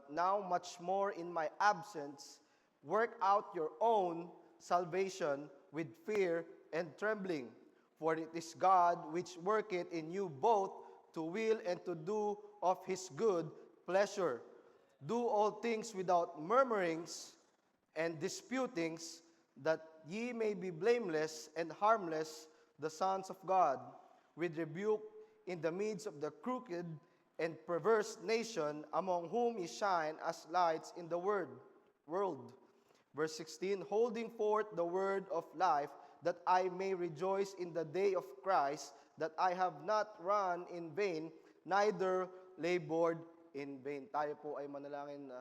but now much more in my absence, work out your own salvation with fear and trembling. For it is God which worketh in you both to will and to do of his good pleasure. Do all things without murmurings and disputings, that ye may be blameless and harmless, the sons of God, with rebuke in the midst of the crooked and perverse nation, among whom ye shine as lights in the world. Verse 16, holding forth the word of life, that I may rejoice in the day of Christ, that I have not run in vain, neither labored in vain. Tayo po ay manalangin.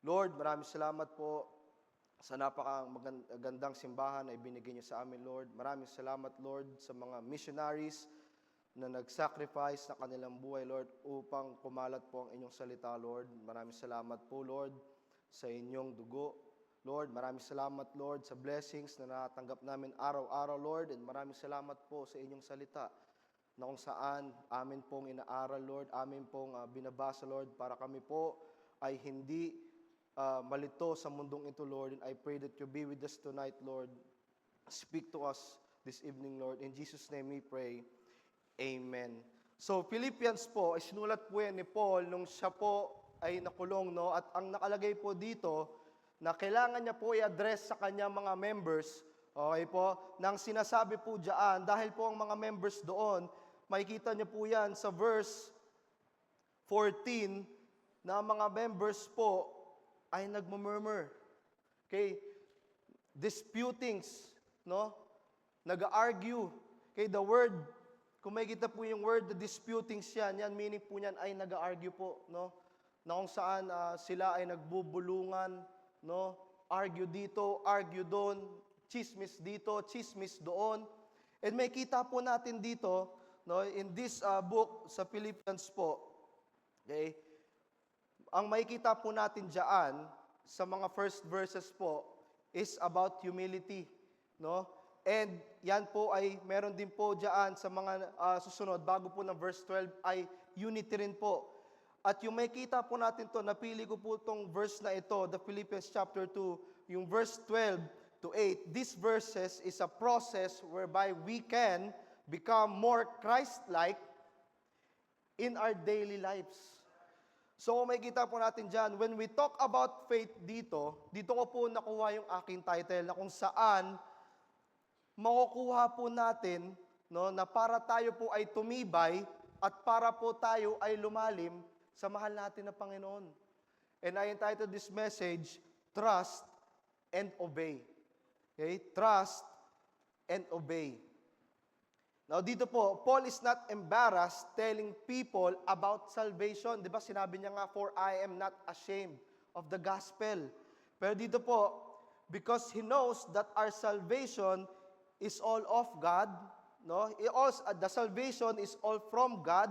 Lord, maraming salamat po sa napakagandang simbahan na ibinigay niyo sa amin, Lord. Maraming salamat, Lord, sa mga missionaries na nag-sacrifice na kanilang buhay, Lord, upang kumalat po ang inyong salita, Lord. Maraming salamat po, Lord, sa inyong dugo. Lord, maraming salamat, Lord, sa blessings na natanggap namin araw-araw, Lord. And maraming salamat po sa inyong salita na kung saan amin pong inaaral, Lord, amin pong binabasa, Lord, para kami po ay hindi malito sa mundong ito, Lord. And I pray that you be with us tonight, Lord. Speak to us this evening, Lord. In Jesus' name we pray. Amen. So, Philippians po, sinulat po yan ni Paul nung siya po ay nakulong, no? At ang nakalagay po dito, na kailangan niya po i-address sa kanyang mga members, okay po, nang sinasabi po dyan, dahil po ang mga members doon, makikita niyo po yan sa verse 14, na mga members po ay nagmumurmur. Okay? Disputings, no? Nag-argue. Okay, the word, kung makikita po yung word, the disputings yan, meaning po yan ay nag-argue po, no? Na kung saan sila ay nagbubulungan, no? Argue dito, argue doon, chismis dito, chismis doon. And may kita po natin dito, no, in this book sa Philippians po. Okay? Ang makikita po natin diyan sa mga first verses po is about humility, no? And yan po ay meron din po diyan sa mga susunod bago po ng verse 12 ay unity rin po. At yung makita po natin to, napili ko po itong verse na ito, the Philippians chapter 2, yung verse 12 to 8. These verses is a process whereby we can become more Christ-like in our daily lives. So kung makikita po natin dyan, when we talk about faith dito ko po nakuha yung aking title na kung saan makukuha po natin, no, na para tayo po ay tumibay at para po tayo ay lumalim sa mahal natin na Panginoon. And I entitled this message, Trust and Obey. Okay? Trust and Obey. Now dito po, Paul is not embarrassed telling people about salvation. Di ba sinabi niya nga, for I am not ashamed of the gospel. Pero dito po, because he knows that our salvation is all of God, no? The salvation is all from God.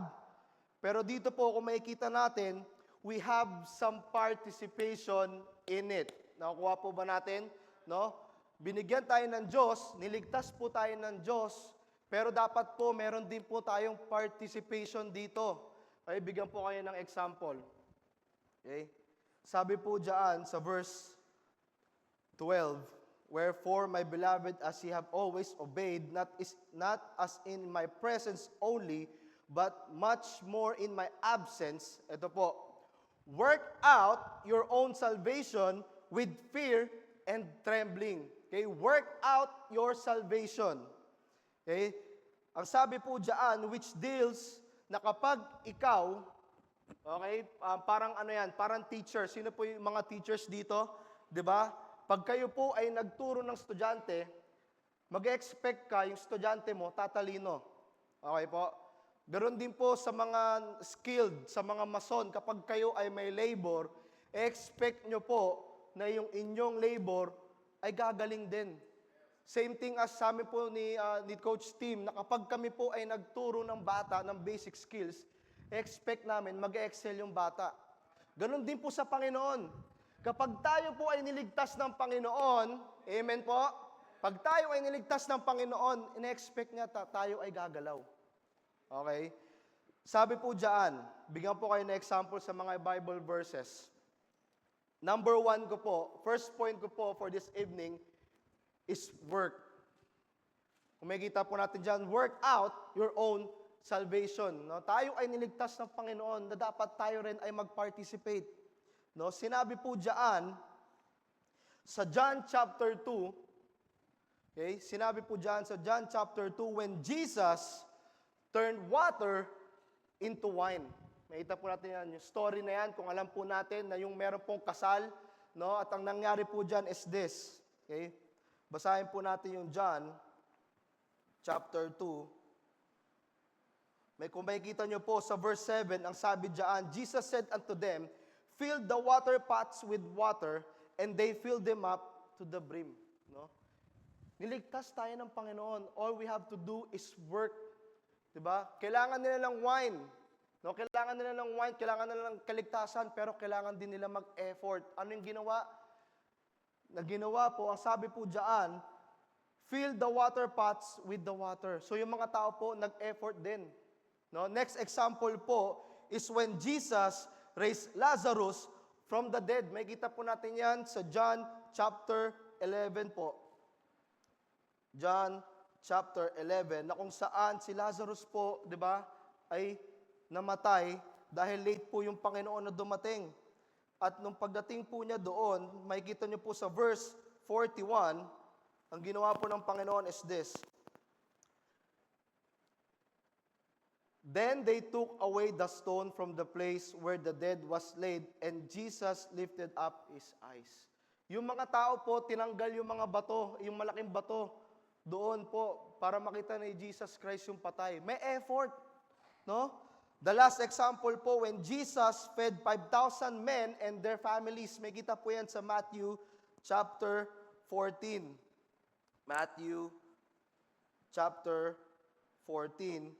Pero dito po, kung makikita natin, we have some participation in it. Nakukuha po ba natin? No? Binigyan tayo ng Diyos, niligtas po tayo ng Diyos, pero dapat po, meron din po tayong participation dito. Okay, bigyan po kayo ng example. Okay? Sabi po dyan sa verse 12, wherefore, my beloved, as ye have always obeyed, not as in my presence only, but much more in my absence, ito po, work out your own salvation with fear and trembling. Okay? Work out your salvation. Okay? Ang sabi po dyan, which deals na kapag ikaw, okay, parang ano yan, parang teacher. Sino po yung mga teachers dito? Diba? Pag kayo po ay nagturo ng estudyante, mag-expect ka, yung estudyante mo, tatalino. Okay po? Ganon din po sa mga skilled, sa mga mason, kapag kayo ay may labor, expect nyo po na yung inyong labor ay gagaling din. Same thing as sa amin po ni Coach Tim, na kapag kami po ay nagturo ng bata ng basic skills, expect namin mag-excel yung bata. Ganon din po sa Panginoon. Kapag tayo po ay niligtas ng Panginoon, amen po, pag tayo ay niligtas ng Panginoon, ina-expect niya tayo ay gagalaw. Okay? Sabi po diyan, bigyan po kayo ng example sa mga Bible verses. Number 1 ko po, first point ko po for this evening is work. Kung makikita po natin diyan, work out your own salvation. No? Tayo ay niligtas ng Panginoon na dapat tayo rin ay mag-participate. No? Sinabi po diyan sa John chapter 2, okay? Sinabi po diyan sa John chapter 2, when Jesus turned water into wine. Makita po natin yan, yung story na yan, kung alam po natin na yung meron pong kasal, no? At ang nangyari po diyan is this. Okay? Basahin po natin yung John chapter 2. Kung makikita nyo po sa verse 7, ang sabi diyan, Jesus said unto them, fill the water pots with water, and they filled them up to the brim. No? Niligtas tayo ng Panginoon. All we have to do is work. Diba? Kailangan nila ng wine. No? Kailangan nila ng wine, kailangan nila ng kaligtasan, pero kailangan din nila mag-effort. Ano yung ginawa? Ginawa po, ang sabi po diyan, fill the water pots with the water. So yung mga tao po, nag-effort din. No? Next example po is when Jesus raised Lazarus from the dead. May kita po natin yan sa John chapter 11 po. John chapter 11, na kung saan si Lazarus po, di ba, ay namatay dahil late po yung Panginoon na dumating. At nung pagdating po niya doon, may kita niyo po sa verse 41, ang ginawa po ng Panginoon is this. Then they took away the stone from the place where the dead was laid, and Jesus lifted up his eyes. Yung mga tao po, tinanggal yung mga bato, yung malaking bato, doon po, para makita ni Jesus Christ yung patay. May effort, no? The last example po, when Jesus fed 5,000 men and their families, may kita po yan sa Matthew chapter 14. Matthew chapter 14.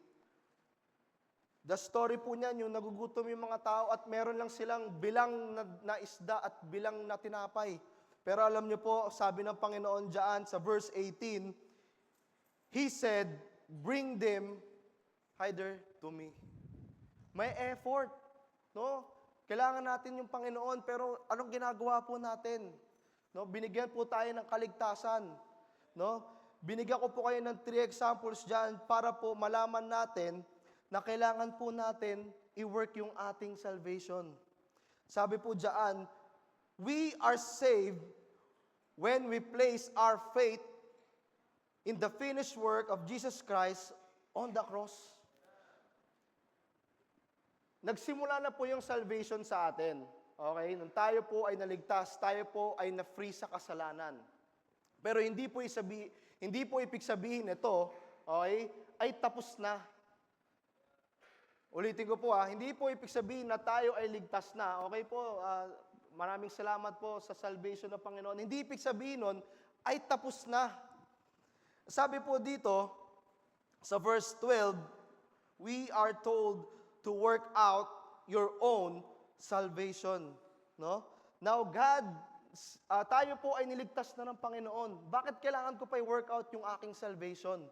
The story po niyan, yung nagugutom yung mga tao at meron lang silang bilang na isda at bilang na tinapay. Pero alam niyo po, sabi ng Panginoon diyan sa verse 18, He said, bring them hither to me. May effort, no? Kailangan natin yung Panginoon, pero anong ginagawa po natin? No? Binigyan po tayo ng kaligtasan, no? Binigyan ko po kayo ng 3 examples diyan para po malaman natin na kailangan po natin i-work yung ating salvation. Sabi po diyan, we are saved when we place our faith in the finished work of Jesus Christ on the cross. Nagsimula na po yung salvation sa atin. Okay? Nung tayo po ay naligtas, tayo po ay na-free sa kasalanan. Pero hindi po ibig sabihin ito, okay, ay tapos na. Ulitin ko po hindi po ibig sabihin na tayo ay ligtas na. Okay po, maraming salamat po sa salvation ng Panginoon. Hindi ibig sabihin nun ay tapos na. Sabi po dito, sa verse 12, we are told to work out your own salvation. No? Now, God, tayo po ay niligtas na ng Panginoon. Bakit kailangan ko pa i-work out yung aking salvation?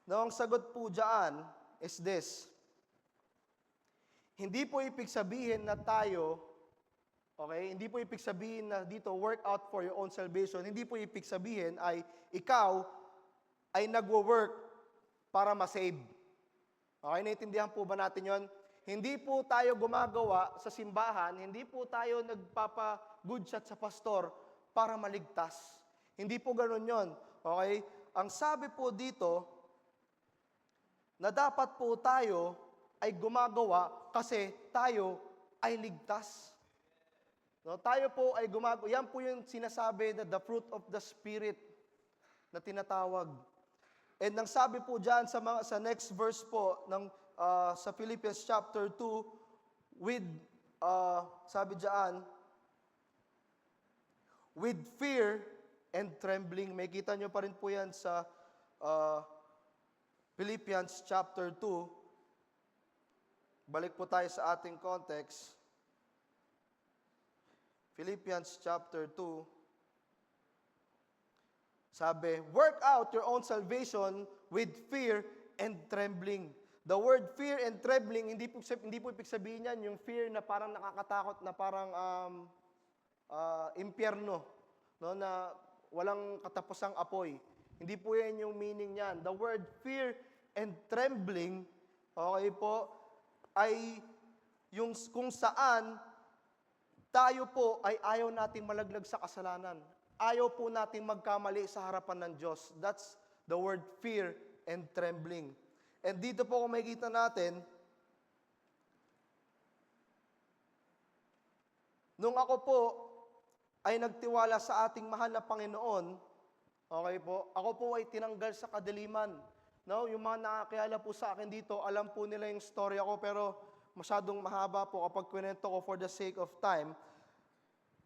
No, ang sagot po dyan is this. Hindi po ibig sabihin na tayo, okay, hindi po ibig sabihin na dito, work out for your own salvation. Hindi po ibig sabihin ay ikaw ay nagwo-work para ma-save. Okay, naiintindihan po ba natin yon? Hindi po tayo gumagawa sa simbahan, hindi po tayo nagpapa-good shot sa pastor para maligtas. Hindi po ganun yon. Okay? Ang sabi po dito, na dapat po tayo ay gumagawa kasi tayo ay ligtas. No, tayo po ay gumagawa. Yan po yung sinasabi na the fruit of the Spirit na tinatawag. And nang sabi po diyan sa next verse po ng sa Philippians chapter 2 with sabi diyan with fear and trembling. May kita nyo pa rin po yan sa Philippians chapter 2. Balik po tayo sa ating context. Philippians chapter 2. Sabi, work out your own salvation with fear and trembling. The word fear and trembling, hindi po ibig sabihin yan, yung fear na parang nakakatakot, na parang impyerno, no, na walang katapusang apoy. Hindi po yan yung meaning niyan. The word fear and trembling, okay po, ay yung kung saan tayo po ay ayaw nating malaglag sa kasalanan. Ayaw po nating magkamali sa harapan ng Diyos. That's the word fear and trembling. And dito po kung makikita natin, nung ako po ay nagtiwala sa ating mahal na Panginoon, okay po, ako po ay tinanggal sa kadiliman. No, yung mga nakakilala po sa akin dito, alam po nila yung story ako, pero masyadong mahaba po kapag kwento ko for the sake of time.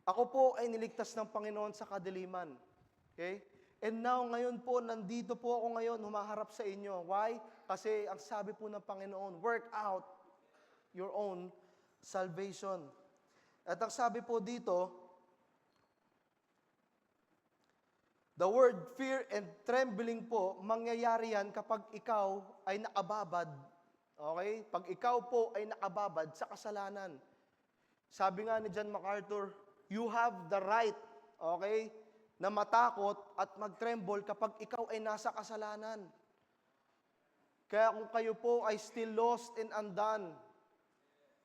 Ako po ay niligtas ng Panginoon sa kadiliman. Okay? And now, ngayon po, nandito po ako ngayon, humaharap sa inyo. Why? Kasi ang sabi po ng Panginoon, work out your own salvation. At ang sabi po dito, the word fear and trembling po, mangyayari yan kapag ikaw ay nakababad. Okay? Pag ikaw po ay nakababad sa kasalanan. Sabi nga ni John MacArthur, you have the right, okay, na matakot at mag-tremble kapag ikaw ay nasa kasalanan. Kaya kung kayo po ay still lost and undone,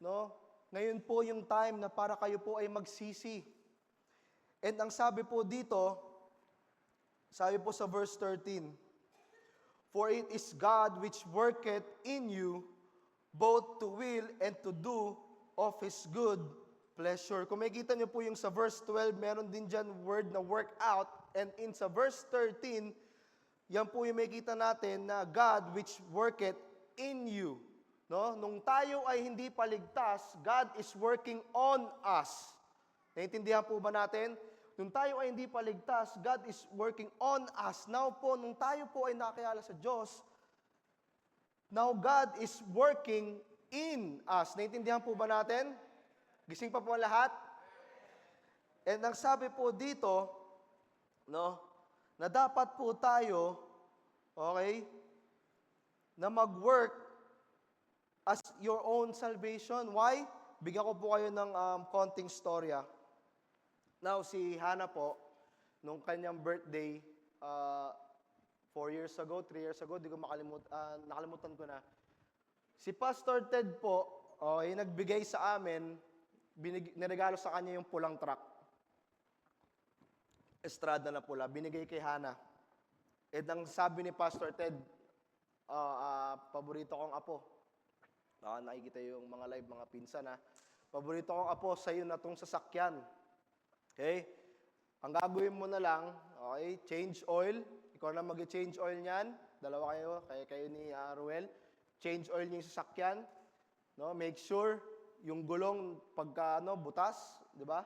no? Ngayon po yung time na para kayo po ay magsisi. And ang sabi po dito, sabi po sa verse 13, for it is God which worketh in you both to will and to do of His good pleasure. Kung makikita niyo po yung sa verse 12, meron din dyan word na work out. And in sa verse 13, yan po yung makikita natin na God which worketh in you. No? Nung tayo ay hindi paligtas, God is working on us. Naintindihan po ba natin? Nung tayo ay hindi paligtas, God is working on us. Now po, nung tayo po ay nakakilala sa Diyos, now God is working in us. Naintindihan po ba natin? Gising pa po ang lahat? And ang sabi po dito, no, na dapat po tayo, okay, na mag-work as your own salvation. Why? Bigyan ko po kayo ng konting storya. Now, si Hannah po, nung kanyang birthday, 4 years ago, 3 years ago, di ko nakalimutan ko na. Si Pastor Ted po, okay, nagbigay sa amin, niregalo sa kanya yung pulang truck. Estrada na pula, binigay kay Hannah. And ang sabi ni Pastor Ted, paborito kong apo. Nakikita yung mga live, mga pinsan ha. Paborito kong apo, sa'yo na tong sasakyan. Okay? Ang gagawin mo na lang, okay, change oil. Ikaw na mag-change oil niyan. Dalawa kayo ni Ruel. Change oil niyo yung sasakyan. No, make sure yung gulong pagka butas, di ba?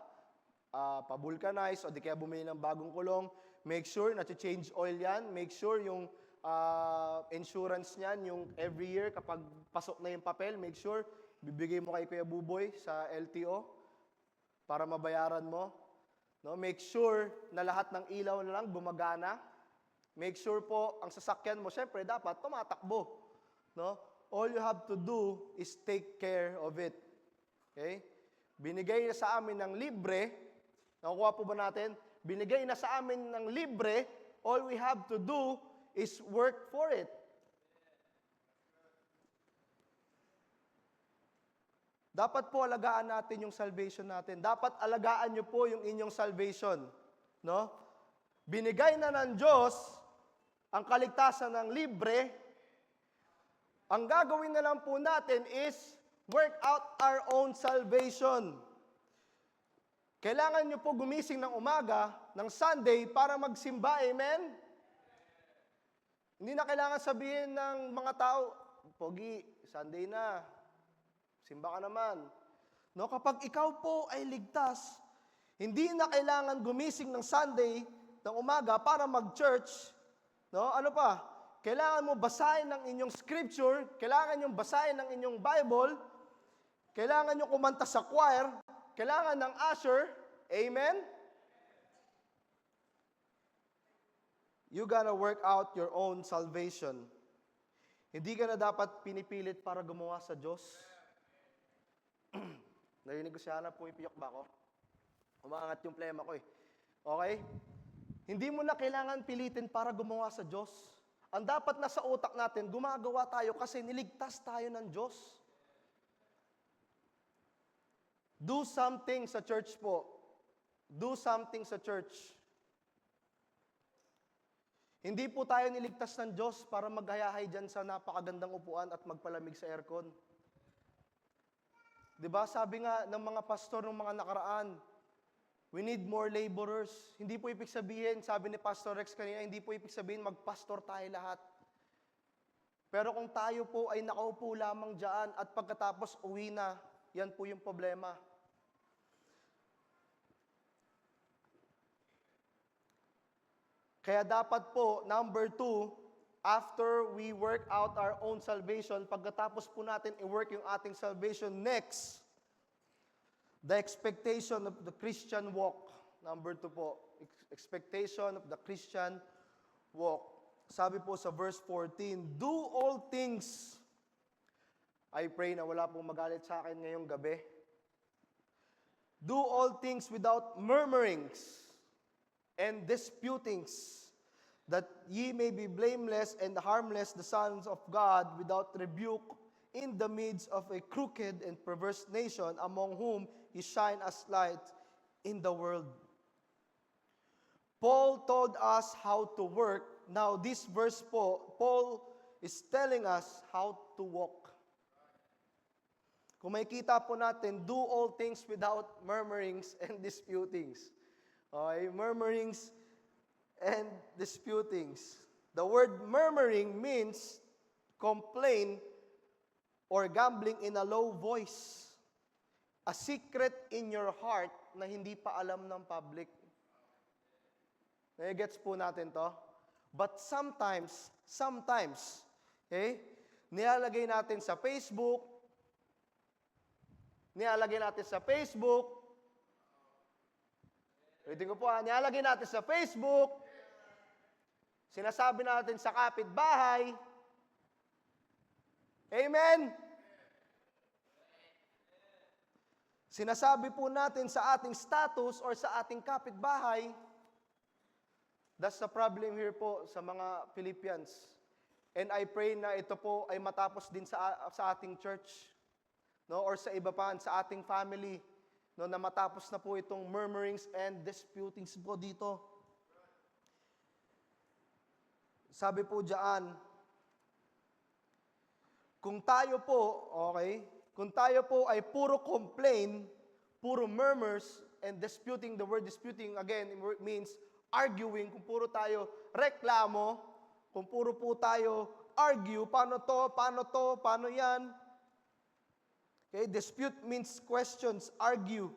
Pa-vulcanize o di kaya bumili ng bagong kulong. Make sure na change oil yan. Make sure yung insurance niyan, yung every year kapag pasok na yung papel, make sure bibigay mo kay Kuya Buboy sa LTO para mabayaran mo. No, make sure na lahat ng ilaw na lang gumagana. Make sure po ang sasakyan mo, syempre dapat tumatakbo. No? All you have to do is take care of it. Okay? Binigay na sa amin ng libre. Nakukuha po ba natin? Binigay na sa amin ng libre. All we have to do is work for it. Dapat po alagaan natin yung salvation natin. Dapat alagaan nyo po yung inyong salvation. No? Binigay na ng Diyos ang kaligtasan ng libre. Ang gagawin na lang po natin is work out our own salvation. Kailangan nyo po gumising ng umaga, ng Sunday, para magsimba. Amen? Hindi na kailangan sabihin ng mga tao, Pogi, Sunday na, simba ka naman. No, kapag ikaw po ay ligtas, hindi na kailangan gumising ng Sunday, ng umaga, para mag-church. No, ano pa? Kailangan mo basahin ng inyong scripture, kailangan nyo basahin ng inyong Bible, kailangan nyo kumanta sa choir, kailangan ng usher. Amen? You gotta work out your own salvation. Hindi ka na dapat pinipilit para gumawa sa Diyos. Narinig ko siya na pumipiyok ba ako? Umaangat yung plema ko eh. Okay? Hindi mo na kailangan pilitin para gumawa sa Diyos. Ang dapat na sa utak natin, gumagawa tayo kasi niligtas tayo ng Diyos. Do something sa church po. Do something sa church. Hindi po tayo niligtas ng Diyos para maghayahay dyan sa napakagandang upuan at magpalamig sa aircon. Diba? Sabi nga ng mga pastor ng mga nakaraan, we need more laborers. Hindi po ibig sabihin, sabi ni Pastor Rex kanina, hindi po ibig sabihin magpastor tayo lahat. Pero kung tayo po ay nakaupo lamang dyan at pagkatapos uwi na, yan po yung problema. Kaya dapat po, number 2, after we work out our own salvation, pagkatapos po natin i-work yung ating salvation, next, the expectation of the Christian walk. Number 2 po, expectation of the Christian walk. Sabi po sa verse 14, do all things. I pray na wala pong magalit sa akin ngayong gabi. Do all things without murmurings and disputings, that ye may be blameless and harmless, the sons of God, without rebuke, in the midst of a crooked and perverse nation, among whom ye shine as light in the world. Paul told us how to work. Now, this verse po, Paul is telling us how to walk. Kung makikita po natin, do all things without murmurings and disputings. Okay, murmurings and disputings. The word murmuring means complain or gambling in a low voice. A secret in your heart na hindi pa alam ng public. Gets po natin to? But sometimes, okay, nilalagay natin sa Facebook, ulitin ko po, nilalagay natin sa Facebook, sinasabi natin sa kapitbahay, amen? Sinasabi po natin sa ating status or sa ating kapitbahay. That's the problem here po sa mga Philippians. And I pray na ito po ay matapos din sa ating church, no, or sa iba pa, sa ating family. No, na matapos na po itong murmurings and disputings po dito. Sabi po diyan, kung tayo po ay puro complain, puro murmurs, and disputing, the word disputing again means arguing, kung puro tayo reklamo, kung puro po tayo argue, paano yan? Okay, dispute means questions, argue.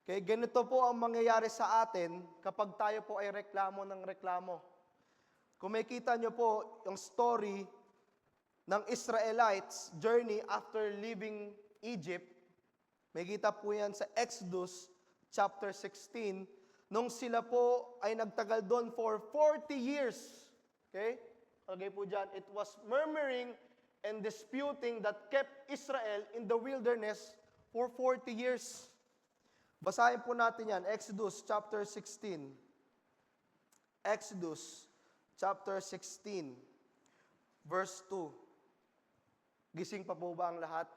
Okay, ganito po ang mangyayari sa atin kapag tayo po ay reklamo ng reklamo. Kung makita nyo po yung story ng Israelites' journey after leaving Egypt, makita po yan sa Exodus chapter 16, nung sila po ay nagtagal doon for 40 years. Okay? Okay po dyan, it was murmuring and disputing that kept Israel in the wilderness for 40 years. Basahin po natin yan, Exodus chapter 16. Exodus chapter 16, verse 2. Gising pa po ba ang lahat?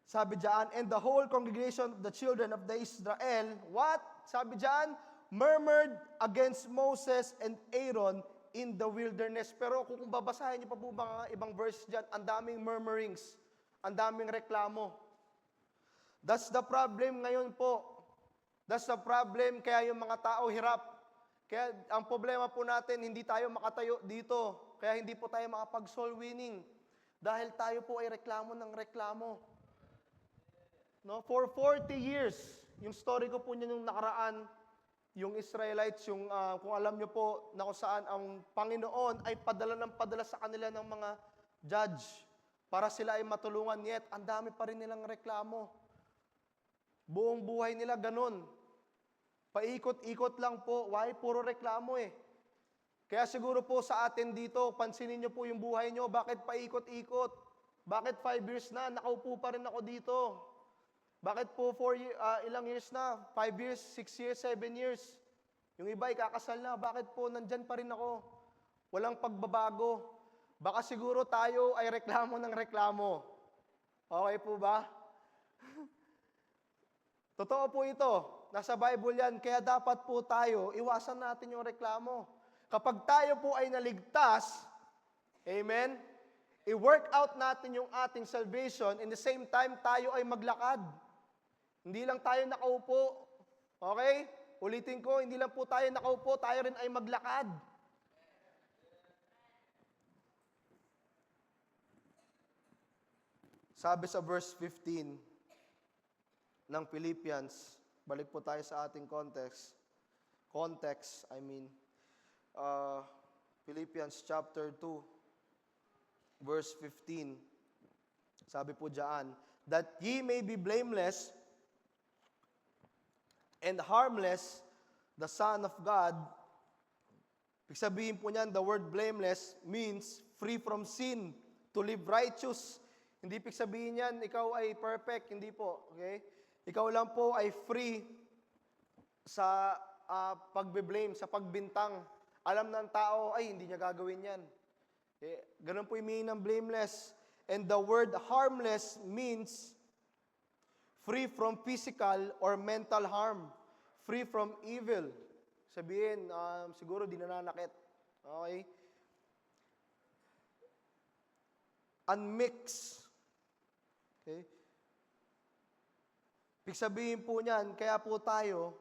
Sabi diyan, and the whole congregation of the children of the Israel, what? Sabi diyan, murmured against Moses and Aaron in the wilderness. Pero kung babasahin niyo pa po mga ibang verse diyan, ang daming murmurings, ang daming reklamo. That's the problem ngayon po. That's the problem, kaya yung mga tao hirap. Kaya ang problema po natin, hindi tayo makatayo dito. Kaya hindi po tayo makapag-soul winning. Dahil tayo po ay reklamo ng reklamo. No? For 40 years, yung story ko po niya nung nakaraan, yung Israelites, yung kung alam nyo po na kung saan ang Panginoon ay padala sa kanila ng mga judge para sila ay matulungan. Yet, ang dami pa rin nilang reklamo. Buong buhay nila ganun. Paikot-ikot lang po. Why? Puro reklamo eh. Kaya siguro po sa atin dito, pansinin niyo po yung buhay niyo, bakit paikot-ikot? Bakit 5 years na, nakaupo pa rin ako dito? Bakit po ilang years na? 5 years, 6 years, 7 years? Yung iba ikakasal na, bakit po nandyan pa rin ako? Walang pagbabago. Baka siguro tayo ay reklamo ng reklamo. Okay po ba? Totoo po ito. Nasa Bible yan. Kaya dapat po tayo, iwasan natin yung reklamo. Kapag tayo po ay naligtas, amen, i-work out natin yung ating salvation, in the same time, tayo ay maglakad. Hindi lang tayo nakaupo. Okay? Ulitin ko, hindi lang po tayo nakaupo, tayo rin ay maglakad. Sabi sa verse 15 ng Philippians, balik po tayo sa ating context, Philippians chapter 2, verse 15. Sabi po diyan, that ye may be blameless and harmless, the Son of God. Ibig sabihin po niyan, the word blameless means free from sin, to live righteous. Hindi ibig sabihin niyan, ikaw ay perfect. Hindi po. Okay? Ikaw lang po ay free sa pagbe-blame, sa pagbintang. Alam ng tao, ay, hindi niya gagawin yan. Okay? Ganun po yung meaning ng blameless. And the word harmless means free from physical or mental harm. Free from evil. Sabihin, siguro di nananakit. Okay? Unmixed. Okay? Ibig sabihin po niyan, kaya po tayo,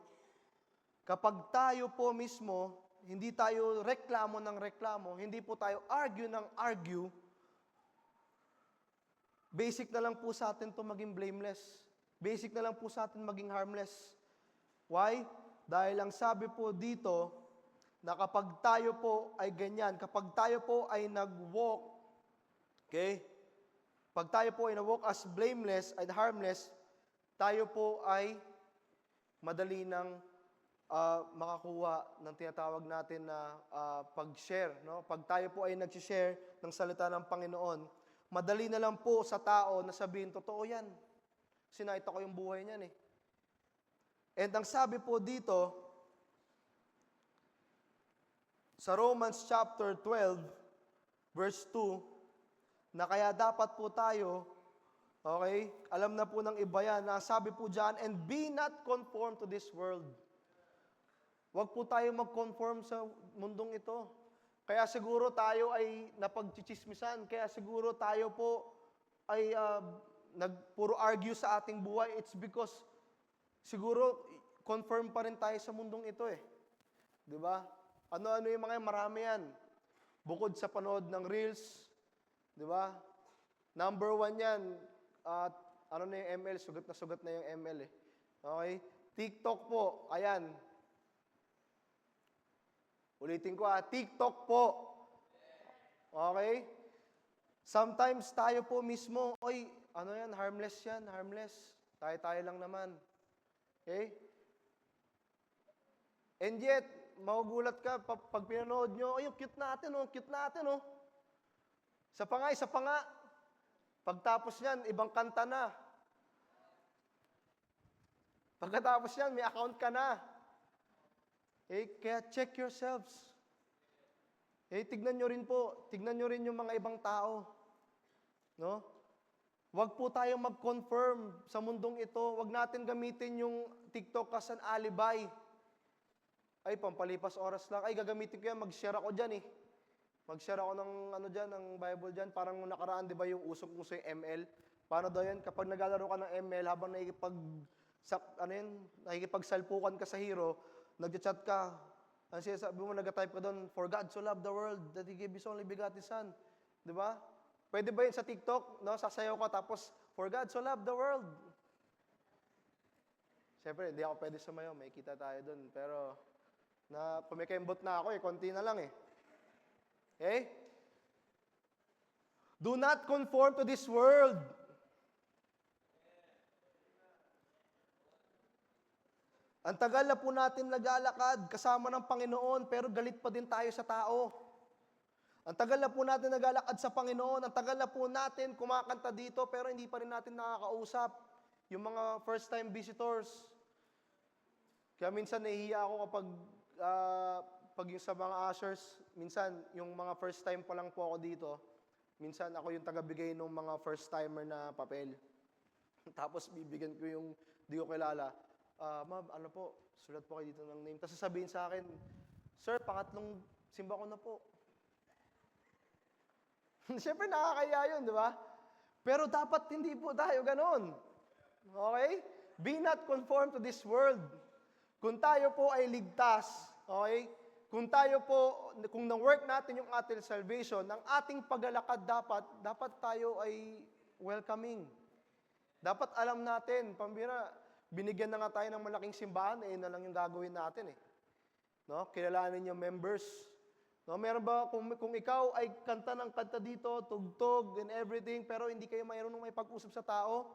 kapag tayo po mismo, hindi tayo reklamo ng reklamo, hindi po tayo argue ng argue, basic na lang po sa atin to maging blameless. Basic na lang po sa atin maging harmless. Why? Dahil ang sabi po dito, na kapag tayo po ay ganyan, kapag tayo po ay nag-walk, okay? Pag tayo po ay nag-walk as blameless and harmless, tayo po ay madali nang makakuha ng tinatawag natin na pag-share. No? Pag tayo po ay nag-share ng salita ng Panginoon, madali na lang po sa tao na sabihin, totoo yan. Sinakita ko yung buhay niyan eh. And ang sabi po dito, sa Romans chapter 12, verse 2, na kaya dapat po tayo, okay, alam na po ng iba yan, na sabi po dyan, and be not conformed to this world. Huwag po tayo mag-conform sa mundong ito. Kaya siguro tayo ay napagchichismisan, kaya siguro tayo po ay nagpuro argue sa ating buhay. It's because siguro confirm pa rin tayo sa mundong ito eh. Di ba? Ano-ano yung mga marami yan. Bukod sa panood ng reels, di ba? Number 1 yan. Ano na yung ML? Sugat na yung ML eh. Okay? TikTok po. Ayan. Ulitin ko TikTok po. Okay? Sometimes tayo po mismo, oy, ano yan? Harmless yan. Harmless. Tayo-tayo lang naman. Okay? And yet, magugulat ka pag pinanood nyo, ay, cute natin, oh, cute natin, oh. Isa pa nga. Pagtapos niyan, ibang kanta na. Pagkatapos niyan, may account ka na. Kaya check yourselves. Tignan nyo rin yung mga ibang tao. No? Huwag po tayong mag-confirm sa mundong ito. Huwag natin gamitin yung TikTok as an alibi. Ay, pampalipas oras lang. Ay, gagamitin ko yan, mag-share ako dyan eh. Mag-share ako ng ng Bible dyan. Parang nakaraan, di ba, yung usok-uso yung ML. Paano daw yan? Kapag naglalaro ka ng ML, habang nakikipagsalpukan ka sa hero, nag-chat ka, ang sinasabi mo, nag-type ka doon, for God so loved the world, that He gave His only begotten Son. Di ba? Pwede ba yun sa TikTok? No? Sasayaw ka, tapos, for God so loved the world. Siyempre, hindi ako pwede sumayaw, may kita tayo doon. Pero, pumikembot na ako konti na lang eh. Okay? Do not conform to this world. Ang tagal na po natin naglalakad kasama ng Panginoon, pero galit pa din tayo sa tao. Ang tagal na po natin naglalakad sa Panginoon, ang tagal na po natin kumakanta dito, pero hindi pa rin natin nakakausap yung mga first-time visitors. Kaya minsan nahihiya ako kapag pag yung sa mga ushers, minsan yung mga first-time pa lang po ako dito, minsan ako yung tagabigay ng mga first-timer na papel. Tapos bibigyan ko yung di ko kilala. Ma'am, ano po, sulat po kayo dito ng name. Tapos sasabihin sa akin, Sir, pangatlong simba ko na po. Siyempre nakakaya yun, di ba? Pero dapat hindi po tayo ganon. Okay? Be not conformed to this world. Kung tayo po ay ligtas, okay? Kung tayo po, kung na-work natin yung ating salvation, ang ating paglalakad dapat tayo ay welcoming. Dapat alam natin, pambira, binigyan na nga tayo ng malaking simbahan, na lang yung gagawin natin eh. No? Kilalanin yung members. No, meron ba kung ikaw ay kanta ng kanta dito, tugtog and everything, pero hindi kayo mayroon may pag-usap sa tao?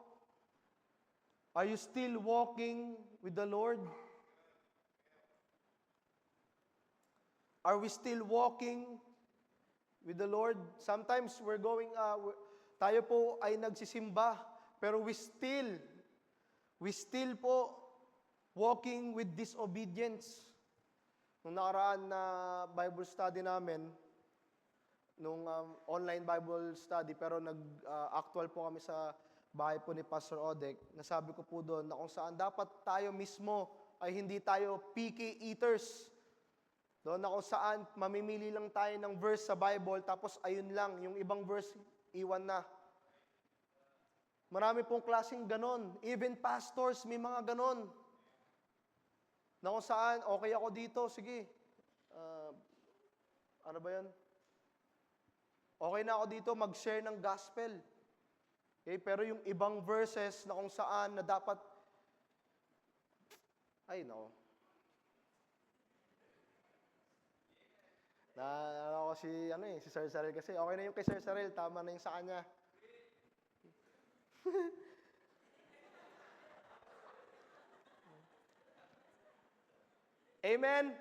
Are you still walking with the Lord? Are we still walking with the Lord? Sometimes tayo po ay nagsisimba, pero we still po walking with disobedience. Nung nakaraan na Bible study namin, nung online Bible study, pero actual po kami sa bahay po ni Pastor Odek, nasabi ko po doon na kung saan dapat tayo mismo ay hindi tayo picky eaters. Doon na kung saan mamimili lang tayo ng verse sa Bible, tapos ayun lang, yung ibang verse, iwan na. Marami pong klaseng ganon. Even pastors, may mga ganon. Na kung saan, okay ako dito, sige. Ano ba yan? Okay na ako dito mag-share ng gospel. Okay? Pero yung ibang verses na kung saan na dapat, ay no. Ako si Sir Sarel kasi, okay na yung kay Sir Sarel, tama na yung sa kanya. Amen?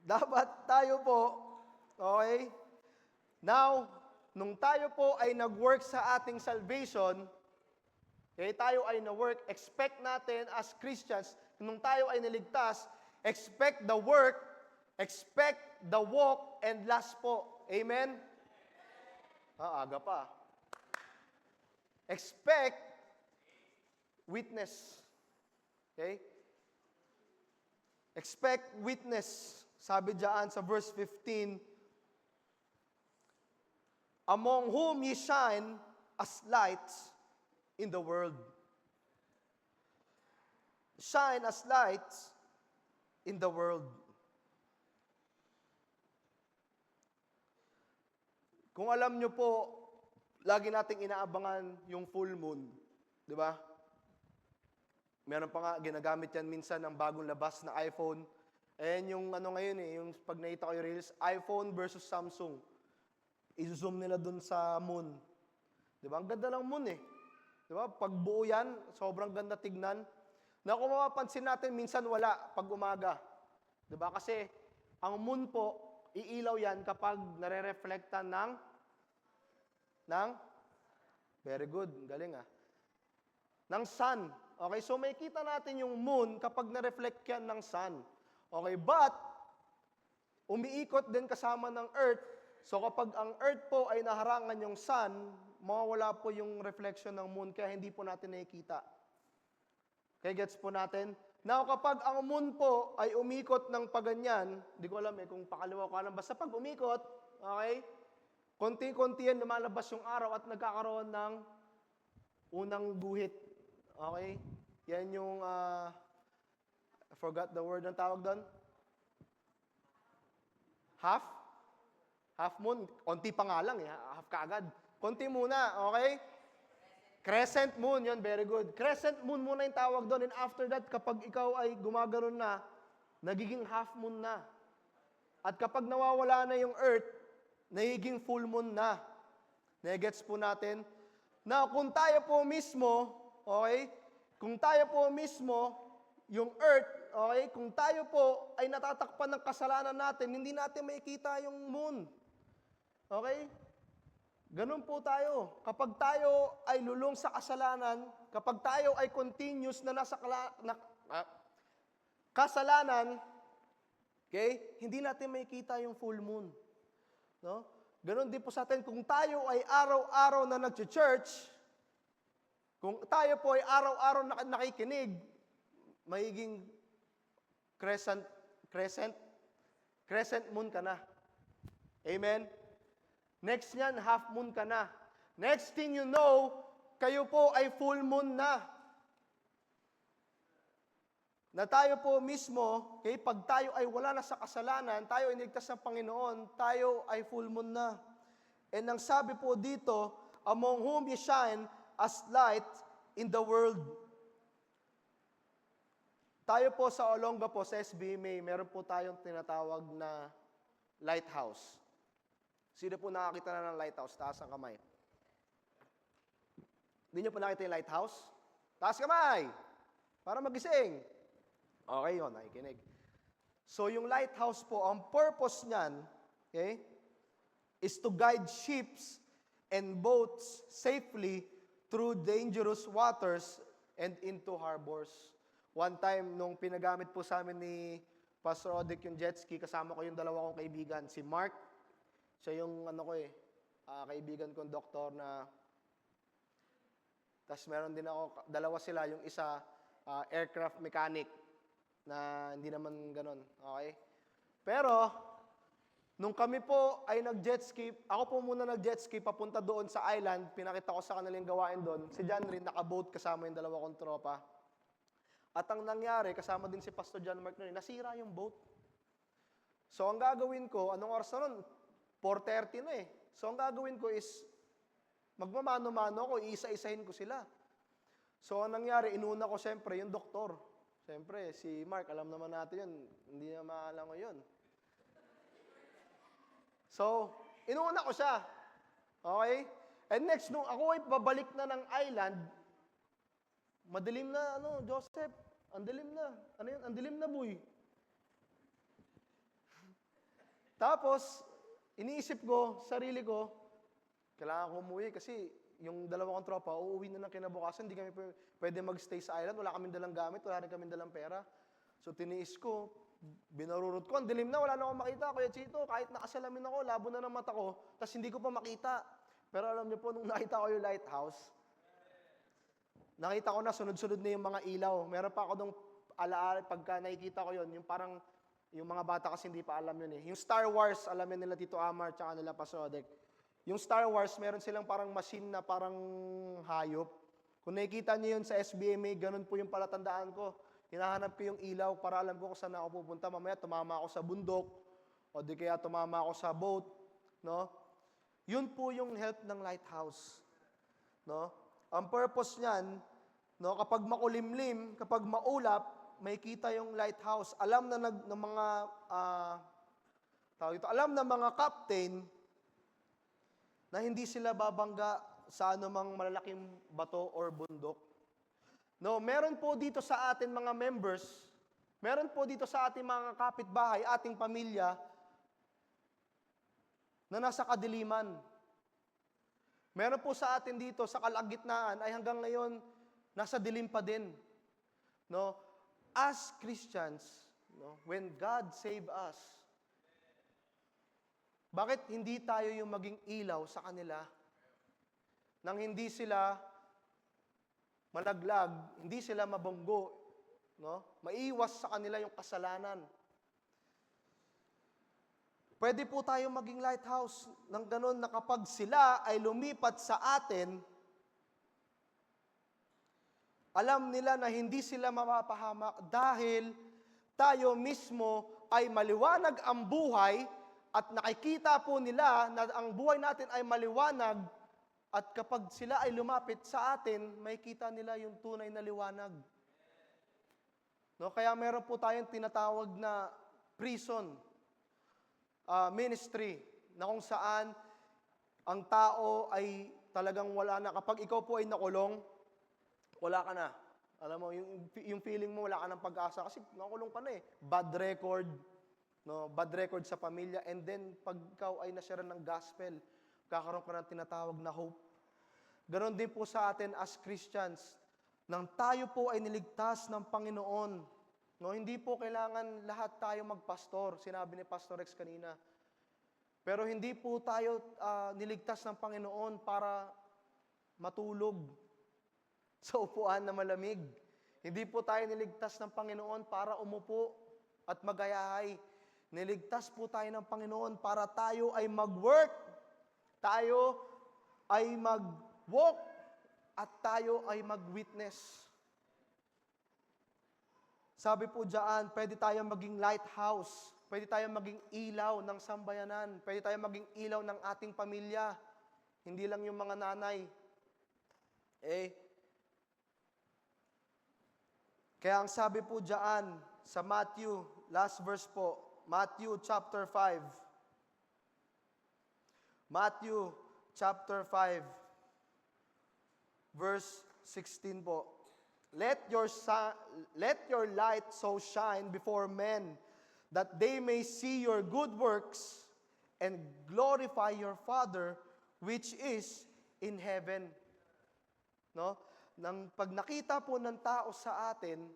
Dapat tayo po, okay? Now, nung tayo po ay nag-work sa ating salvation, okay, tayo ay na-work, expect natin as Christians, nung tayo ay naligtas, expect the work, expect the walk, and last po. Amen? Aga pa. Expect witness. Okay? Expect witness. Sabi diyan sa verse 15, among whom ye shine as lights in the world. Shine as lights in the world. Kung alam nyo po, lagi nating inaabangan yung full moon. Di ba? Meron pa nga, ginagamit yan minsan ng bagong labas na iPhone. Ayan yung ngayon yung pag nakita ko yung reels, iPhone versus Samsung. I-zoom nila dun sa moon. Di ba? Ang ganda ng moon eh. Di ba? Pag buo yan, sobrang ganda tignan. Na kung mapapansin natin, minsan wala pag umaga. Di ba? Kasi ang moon po, iilaw yan kapag nare-reflecta ng very good, galing ng sun. Okay, so may kita natin yung moon kapag na-reflect yan ng sun. Okay, but umiikot din kasama ng earth. So kapag ang earth po ay naharangan yung sun, mawawala po yung reflection ng moon, kaya hindi po natin nakikita. Okay, gets po natin? Now, kapag ang moon po ay umikot ng paganyan, di ko alam kung pakaliwa ko alam, basta pag umikot, okay, konti-konti yan lumalabas yung araw at nagkakaroon ng unang guhit. Okay? Yan yung, I forgot the word ang tawag doon. Half? Half moon. Konti pa nga lang, half kaagad. Konti muna, okay? Crescent moon, yun, very good. Crescent moon muna yung tawag doon. And after that, kapag ikaw ay gumagano'n na, nagiging half moon na. At kapag nawawala na yung earth, nagiging full moon na. Nagets po natin? Now, kung tayo po mismo, okay, kung tayo po mismo, yung earth, okay, kung tayo po ay natatakpan ng kasalanan natin, hindi natin makikita yung moon. Okay? Ganun po tayo. Kapag tayo ay lulong sa kasalanan, kapag tayo ay continuous na nasa kasalanan, okay, hindi natin makikita yung full moon. No? Ganun din po sa atin, kung tayo ay araw-araw na nag-church, kung tayo po ay araw-araw na nakikinig, magiging crescent moon ka na. Amen? Next niyan, half moon ka na. Next thing you know, kayo po ay full moon na. Na tayo po mismo, okay, pag tayo ay wala na sa kasalanan, tayo ay niligtas ng Panginoon, tayo ay full moon na. And ang sabi po dito, among whom ye shine as light in the world. Tayo po sa Olonga po, sa SBMA, meron po tayong tinatawag na lighthouse. Sino po nakakita na ng lighthouse? Taas ang kamay. Hindi nyo po nakita yung lighthouse? Taas kamay! Para magising. Okay yun, nakikinig. So yung lighthouse po, ang purpose niyan, okay, is to guide ships and boats safely through dangerous waters and into harbors. One time, nung pinagamit po sa amin ni Pastor Odek yung jet ski, kasama ko yung dalawa kong kaibigan, si Mark, siya yung kaibigan kong doktor na, tas meron din ako, dalawa sila, yung isa, aircraft mechanic, na hindi naman ganon, okay? Pero, nung kami po ay nag-jet ski, ako po muna nag-jet ski, papunta doon sa island, pinakita ko sa kanilang gawain doon, si John rin, naka-boat kasama yung dalawa kong tropa. At ang nangyari, kasama din si Pastor John Mark na rin, nasira yung boat. So, ang gagawin ko, anong oras na nun? 4:30 na eh. So, ang gagawin ko is, magmamano-mano ko, iisa-isahin ko sila. So, ang nangyari, inuna ko siyempre yung doktor. Siyempre, si Mark, alam naman natin yun. Hindi na maalam ko yun. So, inuna ko siya. Okay? And next, nung ako ay babalik na ng island, madilim na, Joseph, ang dilim na. Ano yun? Ang dilim na, boy. Tapos, iniisip ko, sarili ko, kailangan ko umuwi kasi yung dalawa kong tropa, uuwi na ng kinabukasan, hindi kami pwede magstay sa island, wala kaming dalang gamit, wala rin kaming dalang pera. So tiniis ko, binarurot ko, ang dilim na, wala na akong makita, Kuya Chito, kahit nakasalamin ako, labo na ng mata ko, tapos hindi ko pa makita. Pero alam niyo po, nung nakita ko yung lighthouse, nakita ko na sunod-sunod na yung mga ilaw. Meron pa ako nung alaala, pagka nakikita ko yun, yung parang, yung mga bata kasi hindi pa alam yun eh. Yung Star Wars, alam yun nila Tito Amar, tsaka nila Pasodek. Yung Star Wars, meron silang parang machine na parang hayop. Kung nakikita niyo yun sa SBMA, ganun po yung palatandaan ko. Hinahanap ko yung ilaw para alam ko kung saan ako pupunta. Mamaya tumama ako sa bundok, o di kaya tumama ako sa boat. No? Yun po yung help ng lighthouse. No? Ang purpose niyan, no, kapag makulimlim, kapag maulap, may kita yung lighthouse. Alam na ng mga alam ng mga captain na hindi sila babangga sa anumang malalaking bato or bundok. No, meron po dito sa atin mga members, meron po dito sa ating mga kapitbahay, ating pamilya na nasa kadiliman. Meron po sa atin dito sa kalagitnaan ay hanggang ngayon nasa dilim pa din. No? As Christians, no, when God save us, bakit hindi tayo yung maging ilaw sa kanila nang hindi sila malaglag, hindi sila mabunggo, no? Maiwas sa kanila yung kasalanan. Pwede po tayo maging lighthouse ng ganun na kapag sila ay lumipat sa atin, alam nila na hindi sila mapapahamak dahil tayo mismo ay maliwanag ang buhay at nakikita po nila na ang buhay natin ay maliwanag at kapag sila ay lumapit sa atin, makikita nila yung tunay na liwanag. No? Kaya meron po tayong tinatawag na prison ministry na kung saan ang tao ay talagang wala na. Kapag ikaw po ay nakulong, wala ka na. Alam mo, yung feeling mo wala ka ng pag-asa kasi nakulong ka na eh. Bad record, no? Bad record sa pamilya. And then, pag ikaw ay nasira ng gospel, kakaroon ka ng tinatawag na hope. Ganon din po sa atin as Christians. Nang tayo po ay niligtas ng Panginoon, no? Hindi po kailangan lahat tayo magpastor. Sinabi ni Pastor Rex kanina. Pero hindi po tayo niligtas ng Panginoon para matulog sa upuan na malamig. Hindi po tayo niligtas ng Panginoon para umupo at magayahay. Niligtas po tayo ng Panginoon para tayo ay mag-work, tayo ay mag-walk, at tayo ay mag-witness. Sabi po diyan, pwede tayong maging lighthouse, pwede tayong maging ilaw ng sambayanan, pwede tayong maging ilaw ng ating pamilya, hindi lang yung mga nanay. Kaya ang sabi po diyan sa Matthew, last verse po, Matthew chapter 5. Matthew chapter 5, verse 16 po. Let your light so shine before men that they may see your good works and glorify your Father which is in heaven. No? Nang pag nakita po ng tao sa atin,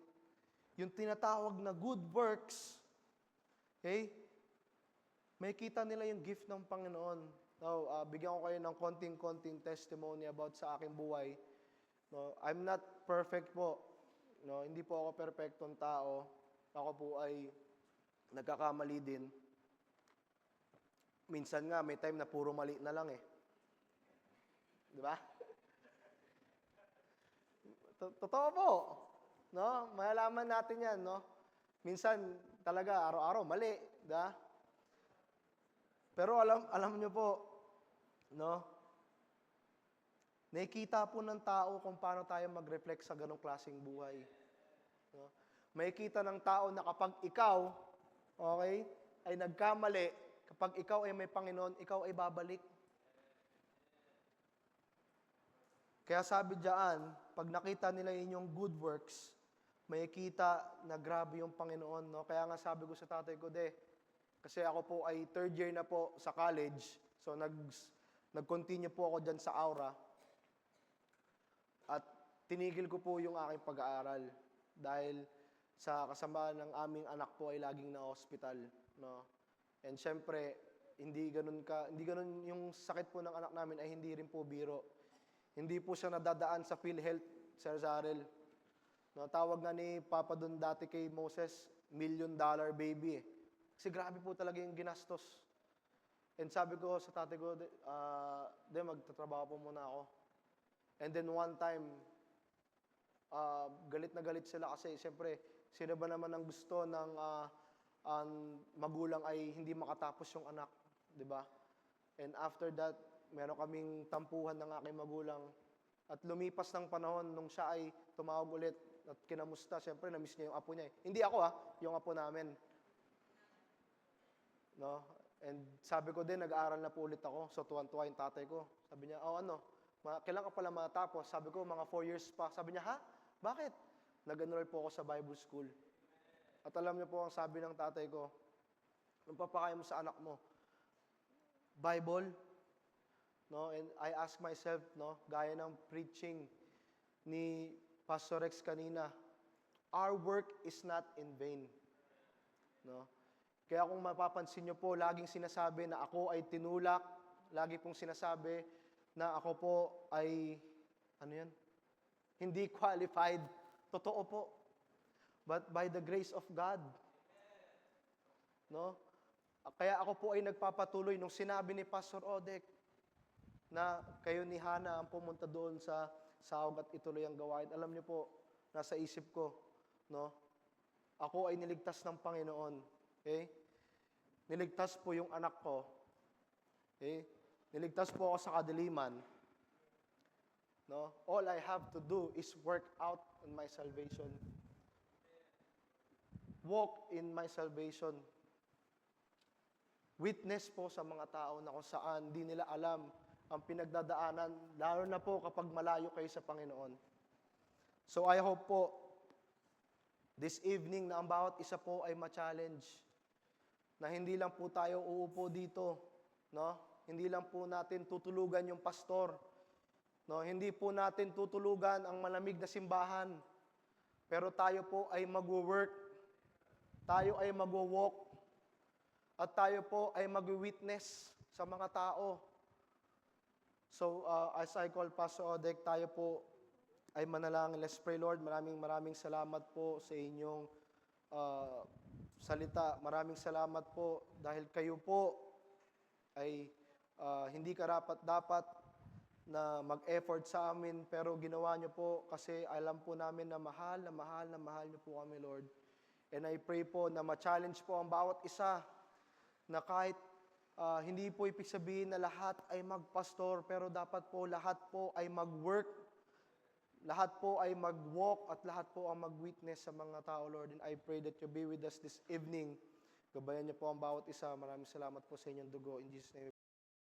yung tinatawag na good works, okay, may kita nila yung gift ng Panginoon. Now, bigyan ko kayo ng konting testimony about sa aking buhay. No, I'm not perfect po. No, hindi po ako perfectong tao. Ako po ay nagkakamali din. Minsan nga, may time na puro mali na lang eh. Di ba? Totoo po. No? Malalaman natin yan, no? Minsan, talaga, araw-araw, mali. Da? Pero alam nyo po, no? Nakikita po ng tao kung paano tayo mag-reflect sa ganong klaseng buhay. No? Makikita ng tao na kapag ikaw, okay, ay nagkamali, kapag ikaw ay may Panginoon, ikaw ay babalik. Kaya sabi diyan, pag nakita nila inyong good works, makikita na grabe yung Panginoon. No? Kaya nga sabi ko sa tatay ko, kasi ako po ay third year na po sa college, so nag-continue po ako dyan sa Aura. At tinigil ko po yung aking pag-aaral dahil sa kasamaan ng aming anak po ay laging na hospital, no? And syempre, hindi ganun yung sakit po ng anak namin ay hindi rin po biro. Hindi po siya nadadaan sa PhilHealth, Sir Zarel. No, tawag nga ni Papa doon dati kay Moses, $1 million baby eh. Kasi grabe po talaga yung ginastos. And sabi ko sa tatay ko, magtatrabaho po muna ako. And then one time, galit na galit sila kasi siyempre, sino ba naman ang gusto ng magulang ay hindi makatapos yung anak, di ba? And after that, meron kaming tampuhan ng aking magulang. At lumipas ng panahon nung siya ay tumawag ulit at kinamusta, siyempre na-miss niya yung apo niya. Hindi ako yung apo namin. No? And sabi ko din, nag-aaral na po ulit ako. So tuwan-tuwa yung tatay ko. Sabi niya, kailan ka pala matapos? Sabi ko, mga 4 years pa. Sabi niya, ha? Bakit? Nag-enroll po ako sa Bible school. At alam niyo po ang sabi ng tatay ko, anong papakain mo sa anak mo? Bible? No? And I ask myself, no, gaya ng preaching ni Pastor Rex kanina, our work is not in vain. No? Kaya kung mapapansin niyo po, laging sinasabi na ako ay tinulak, lagi pong sinasabi na ako po ay, hindi qualified. Totoo po. But by the grace of God. No? Kaya ako po ay nagpapatuloy nung sinabi ni Pastor Odek na kayo ni Hana ang pumunta doon sa sahog at ituloy ang gawain. Alam niyo po, nasa isip ko, no? Ako ay niligtas ng Panginoon. Okay? Niligtas po yung anak ko. Okay? Niligtas po ako sa kadiliman. No? All I have to do is work out on my salvation. Walk in my salvation. Witness po sa mga tao na kung saan di nila alam ang pinagdadaanan, lalo na po kapag malayo kayo sa Panginoon. So I hope po, this evening na ang bawat isa po ay ma-challenge, na hindi lang po tayo uupo dito, no? Hindi lang po natin tutulugan yung pastor, no? Hindi po natin tutulugan ang malamig na simbahan, pero tayo po ay magwo-work, tayo ay magwo-walk, at tayo po ay magwi-witness sa mga tao. So, as I call Pastor Odek, tayo po ay manalangin. Let's pray, Lord. Maraming salamat po sa inyong salita. Maraming salamat po dahil kayo po ay hindi karapat-dapat na mag-effort sa amin, pero ginawa niyo po kasi alam po namin na mahal niyo po kami, Lord. And I pray po na ma-challenge po ang bawat isa na kahit hindi po ibig sabihin na lahat ay magpastor, pero dapat po lahat po ay mag-work, lahat po ay mag-walk, at lahat po ang mag-witness sa mga tao, Lord. And I pray that you be with us this evening. Gabayan niyo po ang bawat isa. Maraming salamat po sa inyong dugo. In Jesus' name.